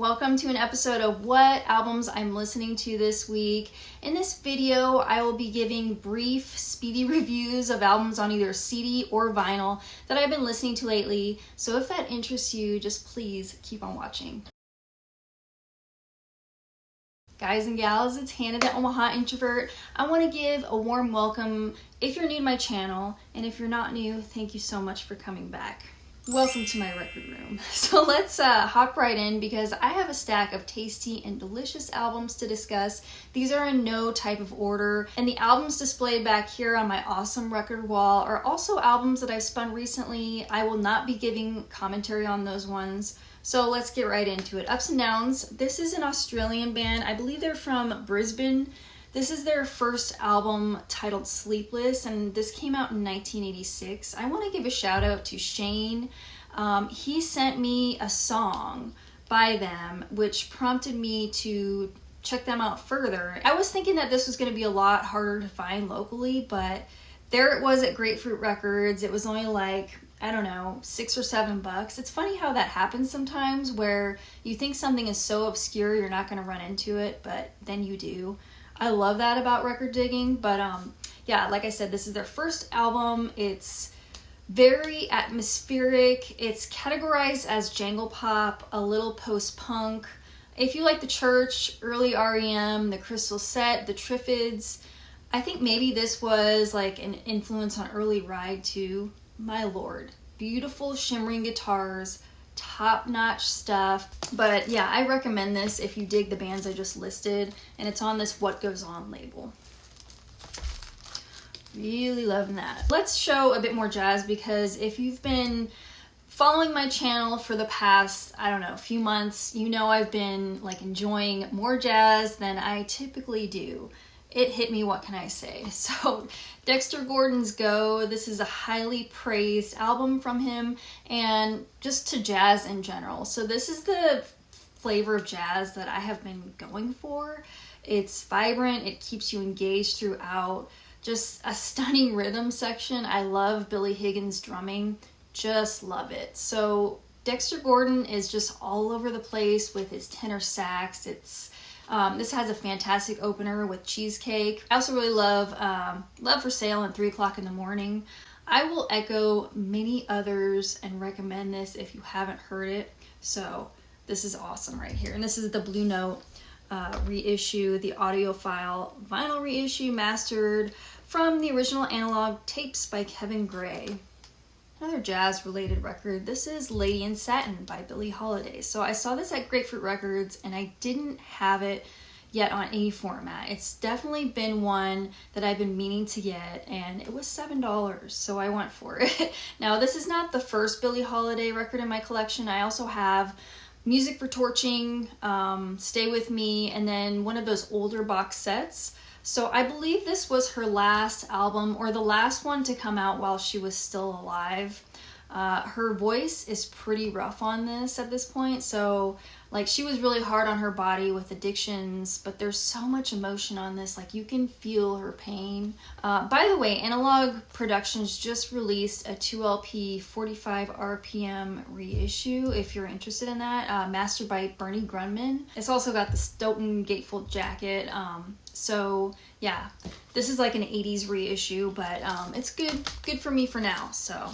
Welcome to an episode of what albums I'm listening to this week. In this video, I will be giving brief, speedy reviews of albums on either CD or vinyl that I've been listening to lately. So if that interests you, just please keep on watching. Guys and gals, it's Hannah the Omaha Introvert. I want to give a warm welcome if you're new to my channel, and if you're not new, thank you so much for coming back. Welcome to my record room. So let's hop right in because I have a stack of tasty and delicious albums to discuss. These are in no type of order, and the albums displayed back here on my awesome record wall are also albums that I've spun recently. I will not be giving commentary on those ones. So let's get right into it. Ups and Downs. This is an Australian band. I believe they're from Brisbane. This is their first album titled Sleepless, and this came out in 1986. I want to give a shout out to Shane. He sent me a song by them, which prompted me to check them out further. I was thinking that this was going to be a lot harder to find locally, but there it was at Grapefruit Records. It was only like, I don't know, $6 or $7. It's funny how that happens sometimes, where you think something is so obscure you're not going to run into it, but then you do. I love that about record digging, but yeah, like I said, this is their first album. It's very atmospheric. It's categorized as jangle pop, a little post-punk. If you like The Church, early REM, the Crystal Set, the Triffids, I think maybe this was like an influence on early Ride too. My lord, beautiful shimmering guitars, top-notch stuff. But yeah, I recommend this if you dig the bands I just listed, and it's on this What Goes On label. Really loving that. Let's show a bit more jazz, because if you've been following my channel for the past, I don't know, few months, you know I've been like enjoying more jazz than I typically do. It hit me, what can I say? So Dexter Gordon's Go, this is a highly praised album from him, and just to jazz in general. So this is the flavor of jazz that I have been going for. It's vibrant, it keeps you engaged throughout, just a stunning rhythm section. I love Billy Higgins' drumming, just love it. So Dexter Gordon is just all over the place with his tenor sax. This has a fantastic opener with Cheesecake. I also really love Love for Sale and 3 o'clock in the morning. I will echo many others and recommend this if you haven't heard it. So this is awesome right here. And this is the Blue Note reissue, the audiophile vinyl reissue mastered from the original analog tapes by Kevin Gray. Another jazz-related record. This is Lady in Satin by Billie Holiday. So I saw this at Grapefruit Records, and I didn't have it yet on any format. It's definitely been one that I've been meaning to get, and it was $7, so I went for it. Now, this is not the first Billie Holiday record in my collection. I also have Music for Torching, Stay With Me, and then one of those older box sets. So I believe this was her last album, or the last one to come out while she was still alive. Her voice is pretty rough on this at this point, so like she was really hard on her body with addictions, but there's so much emotion on this, like you can feel her pain. By the way, Analog Productions just released a 2LP 45 RPM reissue if you're interested in that, mastered by Bernie Grunman. It's also got the Stoughton gatefold jacket. So yeah, this is like an 80s reissue, but it's good for me for now. So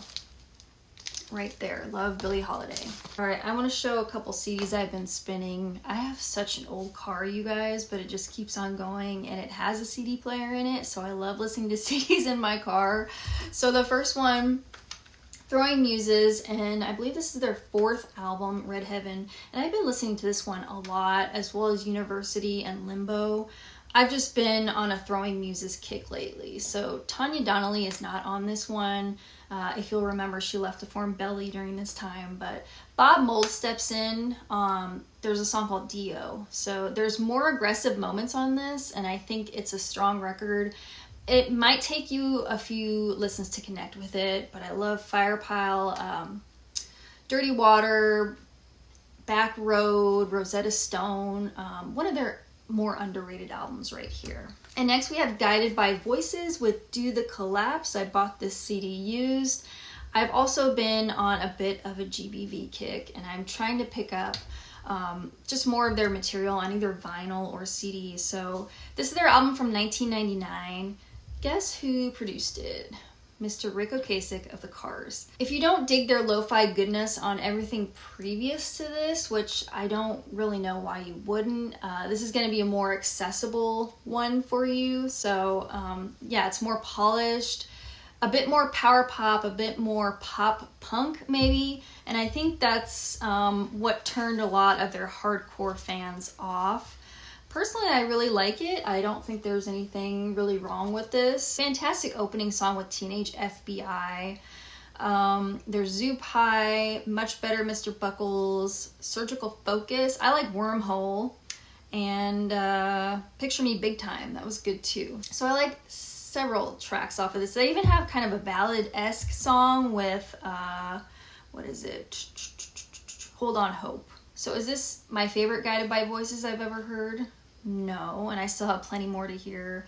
right there, love Billie Holiday. All right, I want to show a couple CDs I've been spinning. I have such an old car, you guys, but it just keeps on going, and it has a CD player in it, so I love listening to CDs in my car. So the first one, Throwing Muses, and I believe this is their 4th album, Red Heaven, and I've been listening to this one a lot, as well as University and Limbo. I've just been on a Throwing Muses kick lately. So Tanya Donnelly is not on this one. If you'll remember, she left to form Belly during this time, but Bob Mould steps in. There's a song called Dio. So there's more aggressive moments on this, and I think it's a strong record. It might take you a few listens to connect with it, but I love Firepile, Dirty Water, Back Road, Rosetta Stone, one of their more underrated albums right here. And next we have Guided by Voices with Do the Collapse. I bought this CD used. I've also been on a bit of a GBV kick, and I'm trying to pick up just more of their material on either vinyl or CD. So this is their album from 1999. Guess who produced it? Mr. Rick Ocasek of the Cars. If you don't dig their lo-fi goodness on everything previous to this, which I don't really know why you wouldn't, this is going to be a more accessible one for you. So yeah, it's more polished, a bit more power pop, a bit more pop punk maybe, and I think that's what turned a lot of their hardcore fans off. Personally, I really like it. I don't think there's anything really wrong with this. Fantastic opening song with Teenage FBI. There's Zoo Pie, Much Better Mr. Buckles, Surgical Focus. I like Wormhole, and Picture Me Big Time. That was good too. So I like several tracks off of this. They even have kind of a ballad-esque song with, what is it? Hold On Hope. So is this my favorite Guided by Voices I've ever heard? No, and I still have plenty more to hear.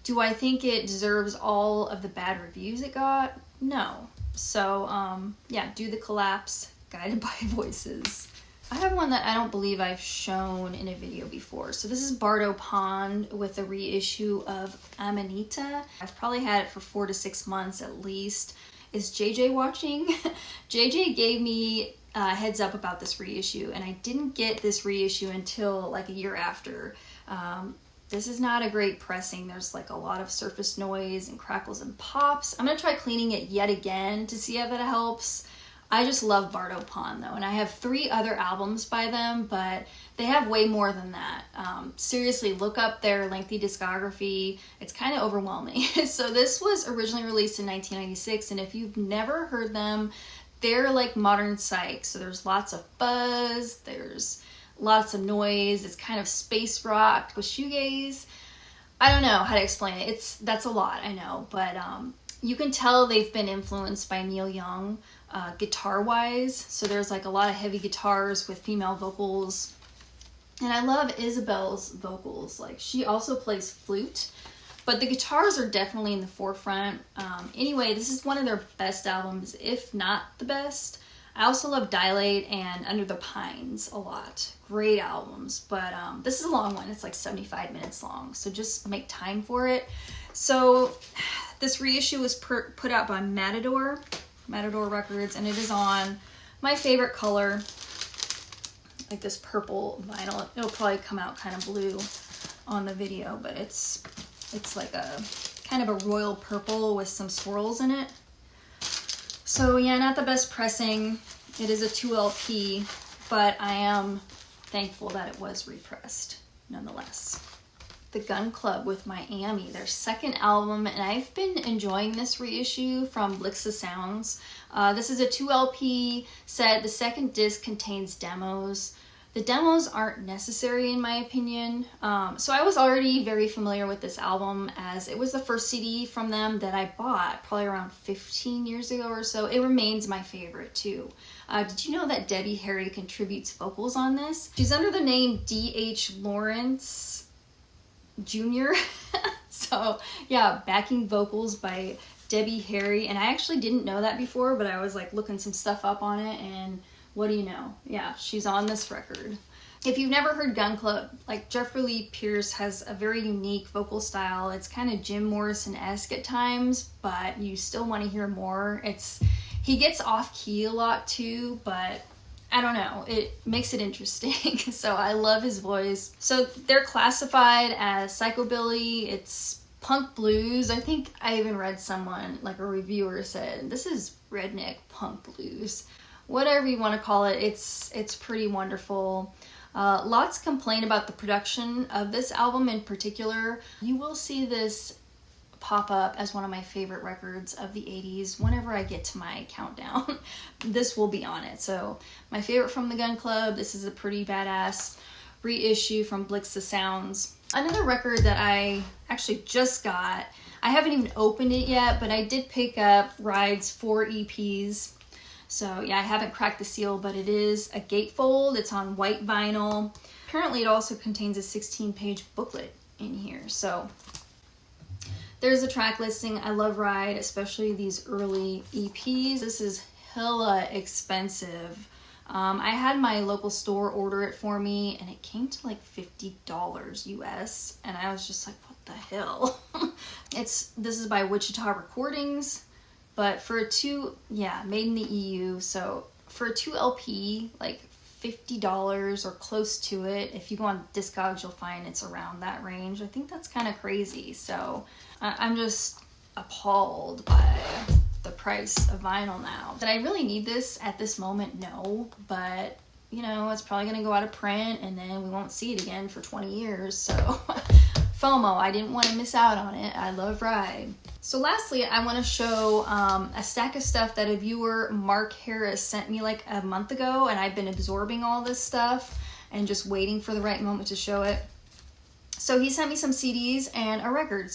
Do I think it deserves all of the bad reviews it got? No. So, yeah, Do the Collapse, Guided by Voices. I have one that I don't believe I've shown in a video before. So this is Bardo Pond with a reissue of Amanita. I've probably had it for 4 to 6 months at least. Is JJ watching? JJ gave me heads up about this reissue, and I didn't get this reissue until like a year after. This is not a great pressing. There's like a lot of surface noise and crackles and pops. I'm gonna try cleaning it yet again to see if it helps. I just love Bardo Pond though, and I have 3 other albums by them, but they have way more than that. Seriously, look up their lengthy discography. It's kind of overwhelming. So this was originally released in 1996, and if you've never heard them, they're like modern psych. So there's lots of buzz, there's lots of noise, it's kind of space rock with shoegaze. I don't know how to explain it. That's a lot, I know, but you can tell they've been influenced by Neil Young guitar-wise. So there's like a lot of heavy guitars with female vocals. And I love Isabel's vocals. Like, she also plays flute, but the guitars are definitely in the forefront. Anyway, this is one of their best albums, if not the best. I also love Dilate and Under the Pines a lot. Great albums, but this is a long one. It's like 75 minutes long, so just make time for it. So this reissue was put out by Matador Records, and it is on my favorite color, like this purple vinyl. It'll probably come out kind of blue on the video, but it's like a kind of a royal purple with some swirls in it. So yeah, not the best pressing. It is a 2 LP, but I am thankful that it was repressed nonetheless. The Gun Club with Miami, their second album, and I've been enjoying this reissue from Blixa Sounds. This is a 2 LP set. The second disc contains demos. The demos aren't necessary in my opinion. So I was already very familiar with this album, as it was the first CD from them that I bought probably around 15 years ago or so. It remains my favorite too. Did you know that Debbie Harry contributes vocals on this? She's under the name D.H. Lawrence Jr. So yeah, backing vocals by Debbie Harry. And I actually didn't know that before, but I was like looking some stuff up on it, and what do you know? Yeah, she's on this record. If you've never heard Gun Club, like, Jeffrey Lee Pierce has a very unique vocal style. It's kind of Jim Morrison-esque at times, but you still want to hear more. He gets off key a lot too, but I don't know, it makes it interesting. So I love his voice. So they're classified as psychobilly. It's punk blues. I think I even read someone, like a reviewer, said this is redneck punk blues. Whatever you want to call it, it's pretty wonderful. Lots complain about the production of this album in particular. You will see this pop up as one of my favorite records of the 80s whenever I get to my countdown. This will be on it. So my favorite from the Gun Club, this is a pretty badass reissue from Blixa Sounds. Another record that I actually just got, I haven't even opened it yet, but I did pick up Ride's 4 EPs. So yeah, I haven't cracked the seal, but it is a gatefold. It's on white vinyl. Apparently it also contains a 16-page booklet in here. So there's a track listing. I love Ride, especially these early EPs. This is hella expensive. I had my local store order it for me, and it came to like $50 US, and I was just like, what the hell? This is by Wichita Recordings, but for made in the EU, so for a 2 LP, like $50 or close to it. If you go on Discogs, you'll find it's around that range. I think that's kind of crazy. So I'm just appalled by the price of vinyl now. Did I really need this at this moment? No, but you know, it's probably going to go out of print and then we won't see it again for 20 years. So FOMO, I didn't want to miss out on it. I love Ride. So lastly, I want to show a stack of stuff that a viewer, Mark Harris, sent me like a month ago, and I've been absorbing all this stuff and just waiting for the right moment to show it. So he sent me some CDs and a record.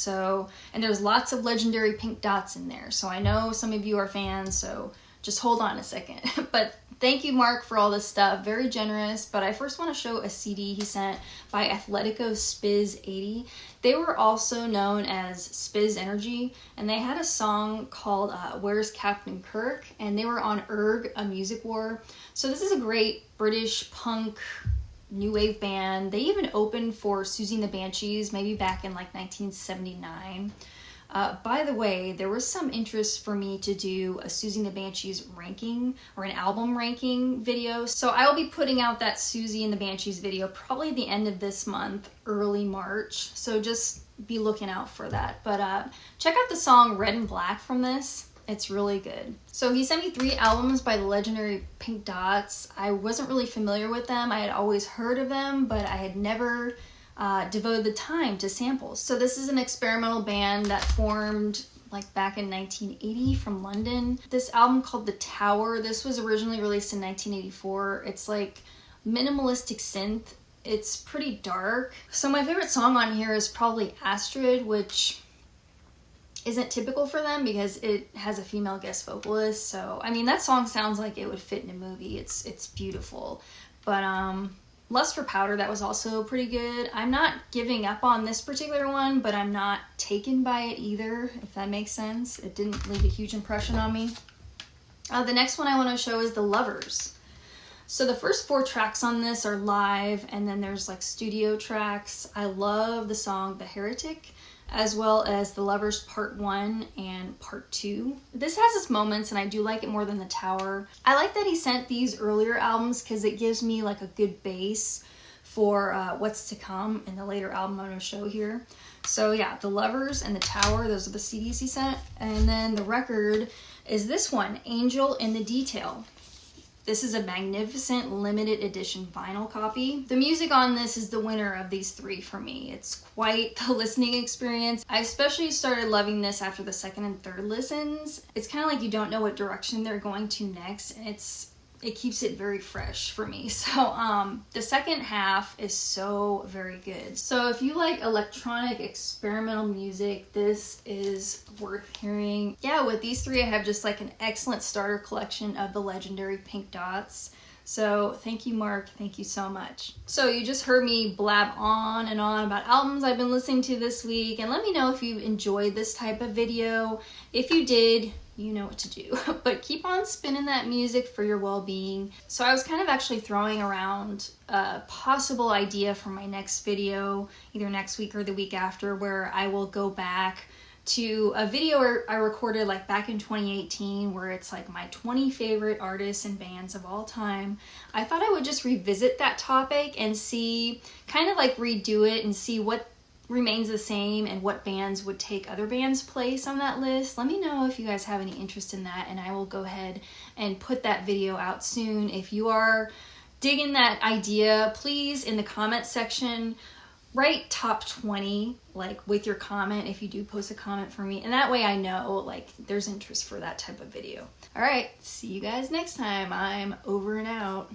And there's lots of legendary Pink Dots in there. So I know some of you are fans, so just hold on a second. But thank you, Mark, for all this stuff. Very generous. But I first want to show a CD he sent by Athletico Spiz 80. They were also known as Spiz Energy, and they had a song called Where's Captain Kirk, and they were on Erg, A Music War. So this is a great British punk new wave band. They even opened for Susie and the Banshees, maybe back in like 1979. By the way, there was some interest for me to do a Susie and the Banshees ranking or an album ranking video. So I will be putting out that Susie and the Banshees video probably at the end of this month, early March. So just be looking out for that. But check out the song Red and Black from this. It's really good. So he sent me 3 albums by the legendary Pink Dots. I wasn't really familiar with them. I had always heard of them, but I had never devoted the time to samples. So this is an experimental band that formed like back in 1980 from London. This album called The Tower, this was originally released in 1984. It's like minimalistic synth. It's pretty dark. So my favorite song on here is probably Astrid, which isn't typical for them because it has a female guest vocalist. So I mean, that song sounds like it would fit in a movie. It's beautiful. But Lust for Powder, that was also pretty good. I'm not giving up on this particular one, but I'm not taken by it either, if that makes sense. It didn't leave a huge impression on me. The next one I want to show is The Lovers. So the first 4 tracks on this are live, and then there's like studio tracks. I love the song The Heretic, as well as The Lovers Part 1 and Part 2. This has its moments, and I do like it more than The Tower. I like that he sent these earlier albums because it gives me like a good base for what's to come in the later album I'm going to show here. So yeah, The Lovers and The Tower, those are the CDs he sent. And then the record is this one, Angel in the Detail. This is a magnificent limited edition vinyl copy. The music on this is the winner of these 3 for me. It's quite the listening experience. I especially started loving this after the 2nd and 3rd listens. It's kind of like you don't know what direction they're going to next, and it keeps it very fresh for me. So the second half is so very good. So if you like electronic experimental music, this is worth hearing. Yeah, with these 3 I have just like an excellent starter collection of the legendary Pink Dots. So thank you, Mark. Thank you so much. So you just heard me blab on and on about albums I've been listening to this week, and let me know if you enjoyed this type of video. If you did, you know what to do. But keep on spinning that music for your well-being. So I was kind of actually throwing around a possible idea for my next video, either next week or the week after, where I will go back to a video I recorded like back in 2018 where it's like my 20 favorite artists and bands of all time. I thought I would just revisit that topic and see, kind of like redo it and see what remains the same and what bands would take other bands' place on that list. Let me know if you guys have any interest in that, and I will go ahead and put that video out soon. If you are digging that idea, please in the comment section write top 20 like with your comment if you do post a comment for me, and that way I know like there's interest for that type of video. All right, see you guys next time. I'm over and out.